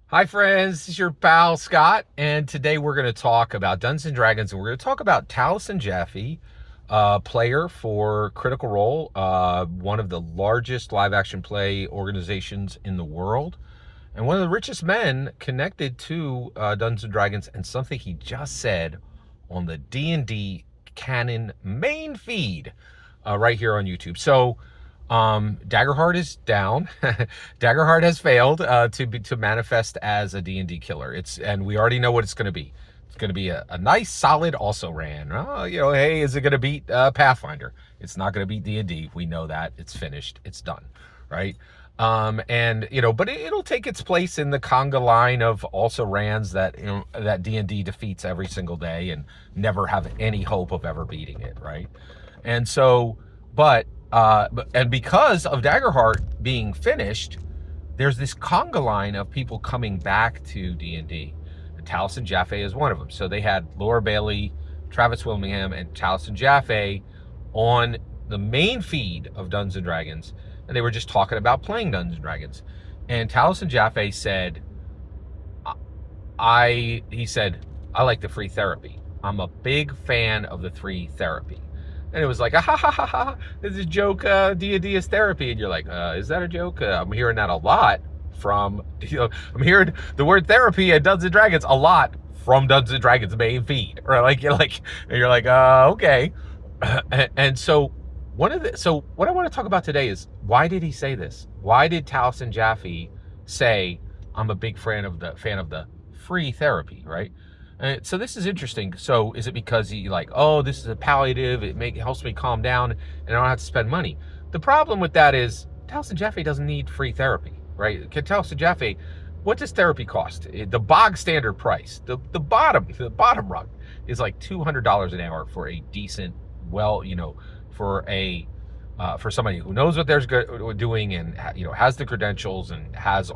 Hi friends, this is your pal Scott, and today we're going to talk about Dungeons and Dragons, and we're going to talk about Taliesin Jaffe, player for Critical Role, one of the largest live-action play organizations in the world, and one of the richest men connected to Dungeons and Dragons, and something he just said on the D&D canon main feed right here on YouTube. So Daggerheart is down. Daggerheart has failed to manifest as a D&D killer. And we already know what it's going to be. It's going to be a nice solid also ran. Hey, is it going to beat Pathfinder? It's not going to beat D&D. We know that. It's finished. It's done, right? But it'll take its place in the conga line of also rans that that D&D defeats every single day and never have any hope of ever beating it, right? And so, and because of Daggerheart being finished, there's this conga line of people coming back to D&D. Taliesin Jaffe is one of them. So they had Laura Bailey, Travis Willingham, and Taliesin Jaffe on the main feed of Dungeons and Dragons, and they were just talking about playing Dungeons and Dragons. And Taliesin Jaffe said, I like the free therapy. I'm a big fan of the free therapy. And it was like, ha ha ha ha, this is a joke, D&D is therapy. And you're like, is that a joke? I'm hearing that a lot from, I'm hearing the word therapy at Dungeons and Dragons a lot from Dungeons and Dragons main feed. Or okay. And so what I want to talk about today is, why did he say this? Why did Taliesin Jaffe say, I'm a big fan of the free therapy, right? So this is interesting. So is it because he this is a palliative, it helps me calm down and I don't have to spend money? The problem with that is Taliesin Jaffe doesn't need free therapy, right? Taliesin Jaffe, what does therapy cost? The bog standard price, the bottom rung is like $200 an hour for a decent, for somebody who knows what they're doing and has the credentials and has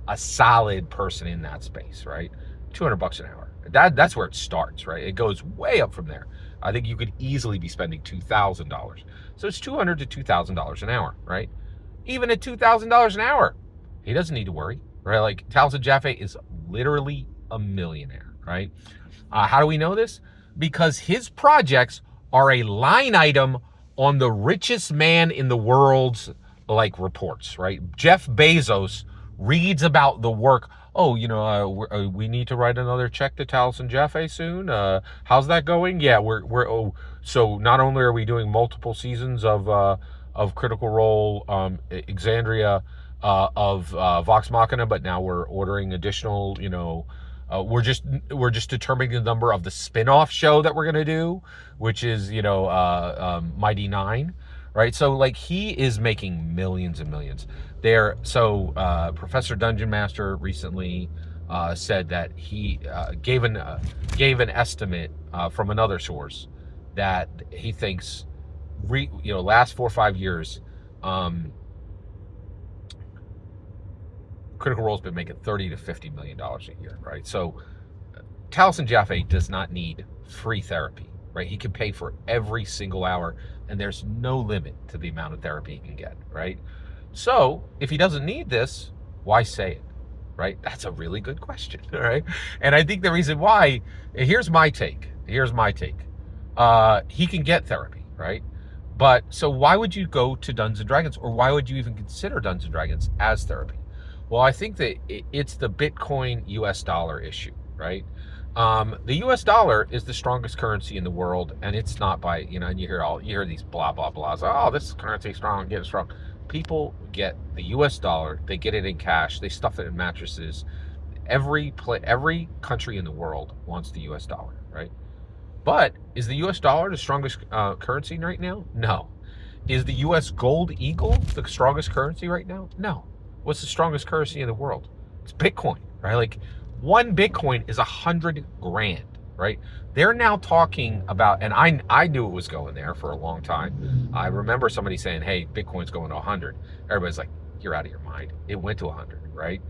a solid person in that space, right? $200 an hour. That's where it starts, right? It goes way up from there. I think you could easily be spending $2,000. So it's $200 to $2,000 an hour, right? Even at $2,000 an hour, he doesn't need to worry, right? Like Taliesin Jaffe is literally a millionaire, right? How do we know this? Because his projects are a line item on the richest man in the world's reports, right? Jeff Bezos reads about the work. We need to write another check to Taliesin Jaffe soon. How's that going? Yeah, so not only are we doing multiple seasons of Critical Role, Exandria, of Vox Machina, but now we're ordering additional. We're just determining the number of the spin-off show that we're gonna do, which is Mighty Nine, right? So he is making millions and millions. Professor Dungeon Master recently said that he gave an estimate from another source that he thinks last 4 or 5 years, Critical Role's been making $30 to $50 million a year, right? So Taliesin Jaffe does not need free therapy, right? He can pay for every single hour, and there's no limit to the amount of therapy he can get, right? So if he doesn't need this, why say it, right? That's a really good question, all right? And I think the reason why, here's my take. He can get therapy, right? But so why would you go to Dungeons and Dragons, or why would you even consider Dungeons and Dragons as therapy? Well, I think that it's the Bitcoin US dollar issue, right? The US dollar is the strongest currency in the world, and it's not by, and you hear these blah, blah, blahs. Oh, this currency is strong, get it strong. People get the US dollar, they get it in cash, they stuff it in mattresses. Every country in the world wants the US dollar, right? But is the US dollar the strongest currency right now? No. Is the US gold eagle the strongest currency right now? No. What's the strongest currency in the world? It's Bitcoin, right? One Bitcoin is 100 grand, right? They're now talking about, and I knew it was going there for a long time. I remember somebody saying, hey, Bitcoin's going to 100. Everybody's like, you're out of your mind. It went to 100, right?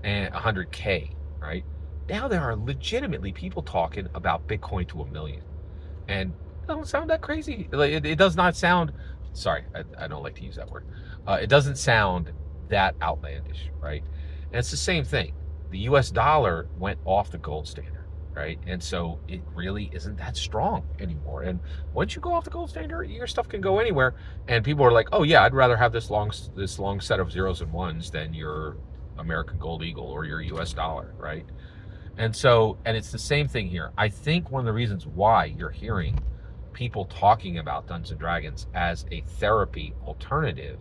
And 100K, right? Now there are legitimately people talking about Bitcoin to 1 million. And it doesn't sound that crazy. It does not sound, sorry, I don't like to use that word. It doesn't sound that outlandish, right? And it's the same thing. the US dollar went off the gold standard, right? And so it really isn't that strong anymore. And once you go off the gold standard, your stuff can go anywhere. And people are like, oh yeah, I'd rather have this long set of zeros and ones than your American Gold Eagle or your US dollar, right? And so, and it's the same thing here. I think one of the reasons why you're hearing people talking about Dungeons and Dragons as a therapy alternative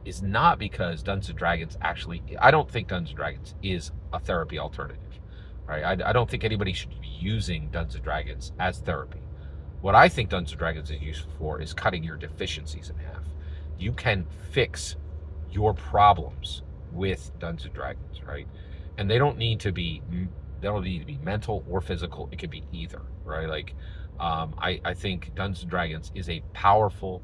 is not because Dungeons and Dragons actually, I don't think Dungeons and Dragons is a therapy alternative, right? I don't think anybody should be using Dungeons and Dragons as therapy. What I think Dungeons and Dragons is useful for is cutting your deficiencies in half. You can fix your problems with Dungeons and Dragons, right? And they don't need to be mental or physical. It could be either, right? Like, I think Dungeons and Dragons is a powerful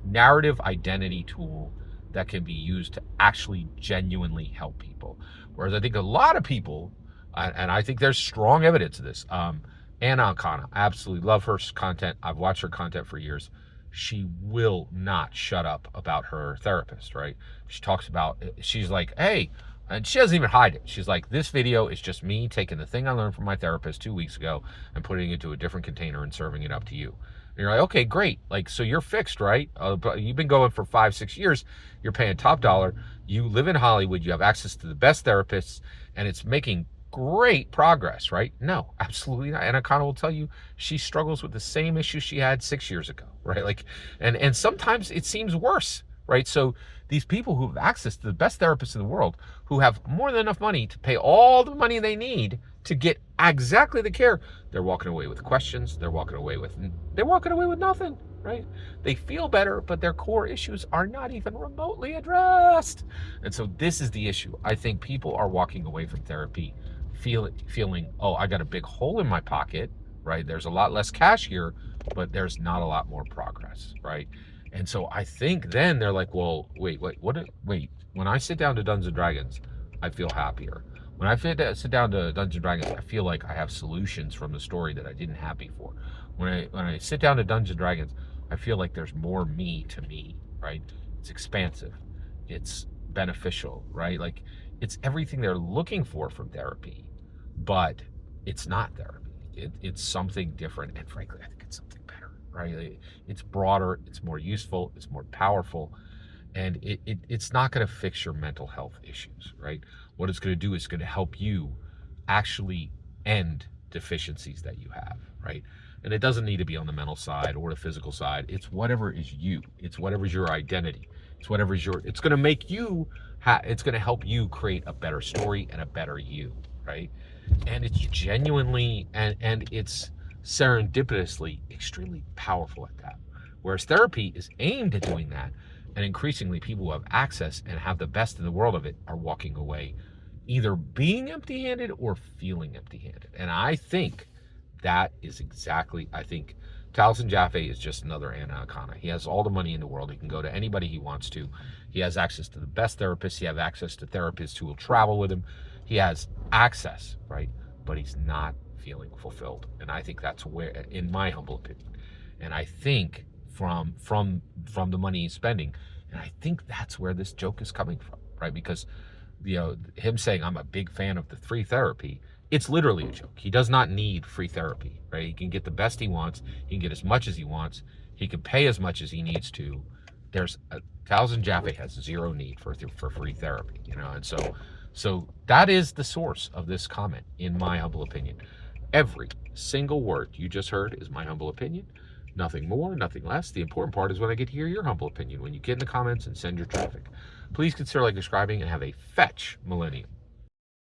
narrative identity tool that can be used to actually genuinely help people. Whereas I think a lot of people, and I think there's strong evidence of this, Anna Akana, absolutely love her content. I've watched her content for years. She will not shut up about her therapist, right? She talks about, she's like, hey, and she doesn't even hide it. She's like, this video is just me taking the thing I learned from my therapist 2 weeks ago and putting it into a different container and serving it up to you. And you're like, okay, great. Like, so you're fixed, right? But you've been going for 5-6 years. You're paying top dollar. You live in Hollywood. You have access to the best therapists, and it's making great progress, right? No, absolutely not. And Akana will tell you she struggles with the same issues she had 6 years ago, right? Like, and sometimes it seems worse, right? So these people who have access to the best therapists in the world, who have more than enough money to pay all the money they need to get exactly the care, they're walking away with questions. They're walking away with nothing, right? They feel better, but their core issues are not even remotely addressed. And so this is the issue. I think people are walking away from therapy feeling, oh, I got a big hole in my pocket, right? There's a lot less cash here, but there's not a lot more progress, right? And so I think then they're like, well, wait, when I sit down to Dungeons and Dragons, I feel happier. When I sit down to Dungeons and Dragons, I feel like I have solutions from the story that I didn't have before. When I sit down to Dungeons and Dragons, I feel like there's more me to me, right? It's expansive. It's beneficial, right? Like, it's everything they're looking for from therapy, but it's not therapy. It's something different. And frankly, I think it's something better, right? It's broader, it's more useful, it's more powerful, and it's not going to fix your mental health issues, right? What it's going to do is going to help you actually end deficiencies that you have, right? And it doesn't need to be on the mental side or the physical side. It's whatever is you. It's whatever's your identity. It's going to make you, it's going to help you create a better story and a better you, right? And it's genuinely, and it's serendipitously extremely powerful at that. Whereas therapy is aimed at doing that. And increasingly, people who have access and have the best in the world of it are walking away either being empty-handed or feeling empty-handed. And I think that is exactly, I think Taliesin Jaffe is just another Anna Akana. He has all the money in the world. He can go to anybody he wants to. He has access to the best therapists. He has access to therapists who will travel with him. He has access, right? But he's not feeling fulfilled. And I think that's where, in my humble opinion, and I think from the money he's spending, and I think that's where this joke is coming from, right? Because, you know, him saying I'm a big fan of the free therapy, it's literally a joke. He does not need free therapy, right? He can get the best he wants. He can get as much as he wants. He can pay as much as he needs to. Taliesin Jaffe has zero need for free therapy, you know, and so that is the source of this comment, in my humble opinion. Every single word you just heard is my humble opinion. Nothing more, nothing less. The important part is when I get to hear your humble opinion, when you get in the comments and send your traffic. Please consider subscribing and have a fetch millennium.